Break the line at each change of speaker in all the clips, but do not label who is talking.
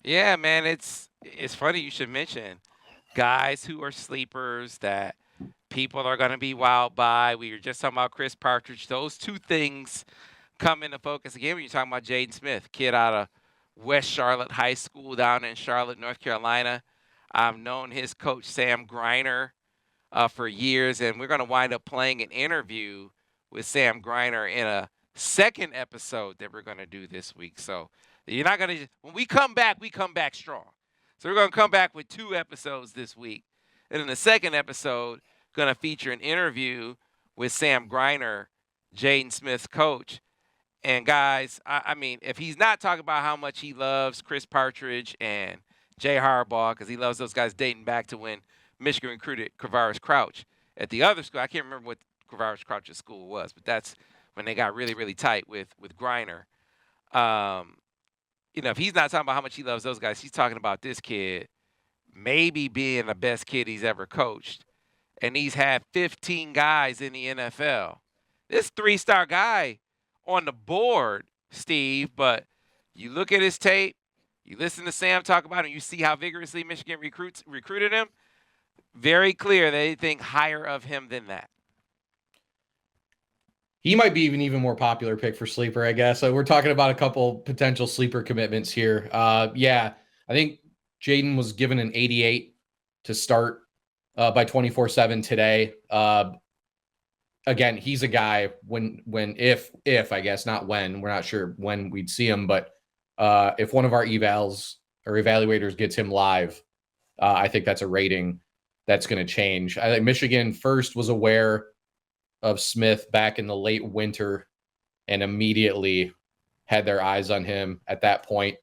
Yeah, man, it's funny you should mention guys who are sleepers that people are going to be wowed by. We were just talking about Chris Partridge. Those two things come into focus again when you're talking about Jaden Smith, kid out of West Charlotte High School down in Charlotte, North Carolina. I've known his coach Sam Greiner for years, and we're going to wind up playing an interview with Sam Greiner in a second episode that we're going to do this week. So you're not going to when we come back strong. So we're going to come back with two episodes this week, and in the second episode, going to feature an interview with Sam Greiner, Jaden Smith's coach. And guys, I mean, if he's not talking about how much he loves Chris Partridge and Jay Harbaugh, because he loves those guys dating back to when Michigan recruited Kravaris Crouch at the other school. I can't remember what Kravaris Crouch's school was, but that's when they got really, really tight with Griner. Um, if he's not talking about how much he loves those guys, he's talking about this kid maybe being the best kid he's ever coached. And he's had 15 guys in the NFL. This three-star guy on the board, Steve, but you look at his tape, you listen to Sam talk about him, you see how vigorously Michigan recruited him. Very clear they think higher of him than that.
He might be even more popular pick for sleeper, I guess. So we're talking about a couple potential sleeper commitments here. Yeah, I think Jaden was given an 88 to start by 24/7 today. Again, he's a guy if I guess not when, we're not sure when we'd see him, but if one of our evals or evaluators gets him live, I think that's a rating that's going to change. I think Michigan first was aware of Smith back in the late winter and immediately had their eyes on him at that point.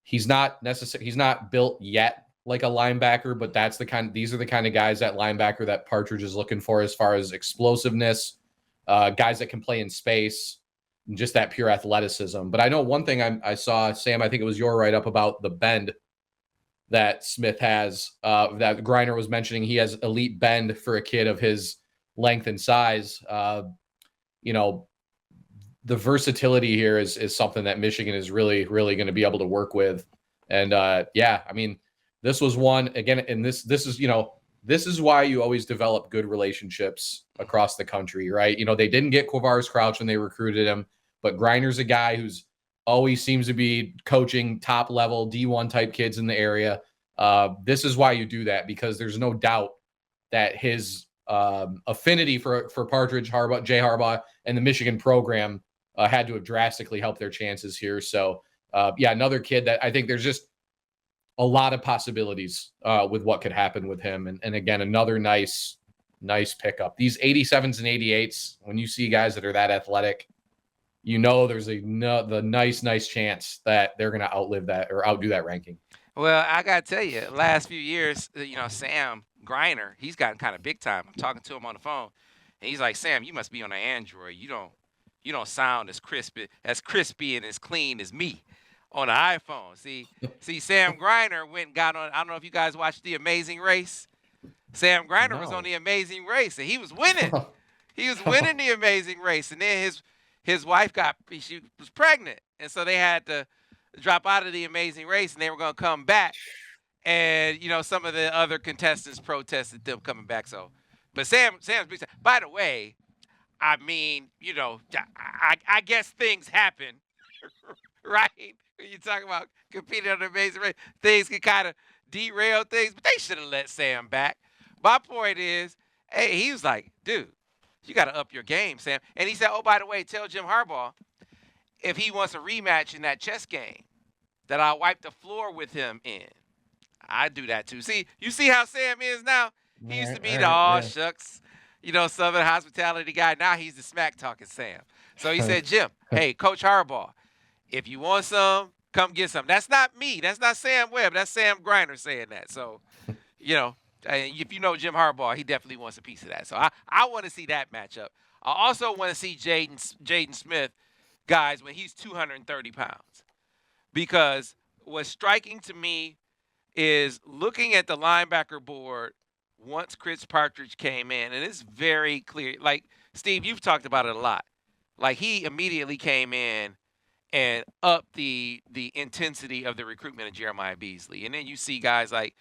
He's not built yet like a linebacker, but these are the kind of guys that linebacker that Partridge is looking for as far as explosiveness, guys that can play in space, and just that pure athleticism. But I know one thing I saw, Sam, I think it was your write-up about the bend that Smith has, that Greiner was mentioning. He has elite bend for a kid of his length and size. The versatility here is something that Michigan is really, really going to be able to work with. And yeah, I mean, this was one again, and this is why you always develop good relationships across the country, right? They didn't get Kravaris Crouch when they recruited him, but Greiner's a guy who's always seems to be coaching top level D1 type kids in the area. This is why you do that, because there's no doubt that his affinity for Partridge, Harbaugh, Jay Harbaugh, and the Michigan program had to have drastically helped their chances here. So, yeah, another kid that I think there's just a lot of possibilities with what could happen with him. And again, another nice pickup. These 87s and 88s, when you see guys that are that athletic, there's the nice chance that they're going to outlive that or outdo that ranking.
Well, I got to tell you, last few years, Sam Greiner, he's gotten kind of big time. I'm talking to him on the phone, and he's like, Sam, you must be on an Android. You don't sound as crispy and as clean as me on an iPhone. See, Sam Greiner went and got on. I don't know if you guys watched The Amazing Race. Sam Greiner was on The Amazing Race, and he was winning. He was winning The Amazing Race, and then his wife she was pregnant, and so they had to drop out of The Amazing Race, and they were going to come back. And some of the other contestants protested them coming back. So, but Sam's big. By the way, I mean, I guess things happen, right? When you talk about competing on the Amazing Race, things can kind of derail things, but they should have let Sam back. My point is, hey, he was like, dude, you got to up your game, Sam. And he said, oh, by the way, tell Jim Harbaugh if he wants a rematch in that chess game that I'll wipe the floor with him in. I do that too. See, you see how Sam is now? He used to be the shucks, Southern hospitality guy. Now he's the smack talking Sam. So he said, Jim, hey, Coach Harbaugh, if you want some, come get some. That's not me. That's not Sam Webb. That's Sam Greiner saying that. So, if you know Jim Harbaugh, he definitely wants a piece of that. So I want to see that matchup. I also want to see Jaden Smith, guys, when he's 230 pounds. Because what's striking to me is looking at the linebacker board once Chris Partridge came in, and it's very clear. Like, Steve, you've talked about it a lot. Like, he immediately came in and up the intensity of the recruitment of Jeremiah Beasley. And then you see guys like,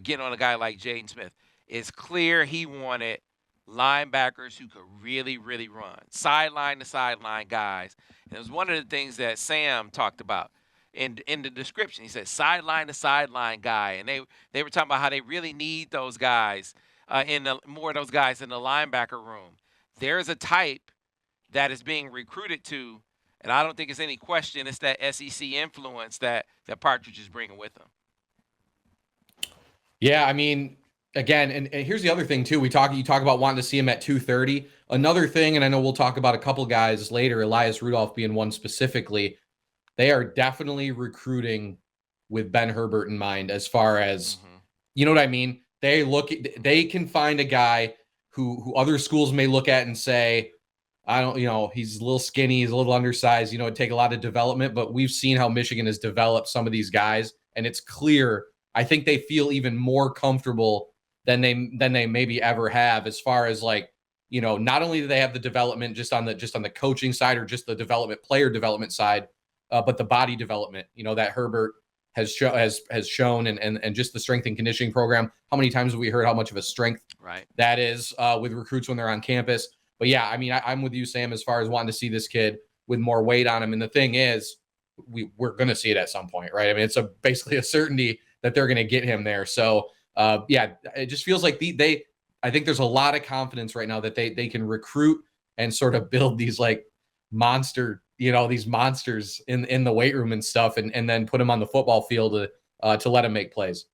getting on a guy like Jaden Smith. It's clear he wanted linebackers who could really, really run, sideline to sideline guys. And it was one of the things that Sam talked about in the description. He said sideline to sideline guy, and they were talking about how they really need those guys more of those guys in the linebacker room. There's a type that is being recruited to, and I don't think it's any question. It's that SEC influence that Partridge is bringing with him.
Yeah, I mean, again, and here's the other thing too. You talk about wanting to see him at 230. Another thing, and I know we'll talk about a couple guys later, Elias Rudolph being one specifically. They are definitely recruiting with Ben Herbert in mind, as far as, you know what I mean? They can find a guy who other schools may look at and say, I don't, he's a little skinny, he's a little undersized, it'd take a lot of development, but we've seen how Michigan has developed some of these guys, and it's clear. I think they feel even more comfortable than they maybe ever have, as far as not only do they have the development just on the coaching side or just the player development side, but the body development, that Herbert has shown, and just the strength and conditioning program. How many times have we heard how much of a strength that is with recruits when they're on campus? But yeah, I mean, I'm with you, Sam, as far as wanting to see this kid with more weight on him. And the thing is, we're going to see it at some point, right? I mean, it's basically a certainty that they're going to get him there. So yeah, it just feels like I think there's a lot of confidence right now that they can recruit and sort of build these these monsters in the weight room and stuff, and then put them on the football field to let them make plays.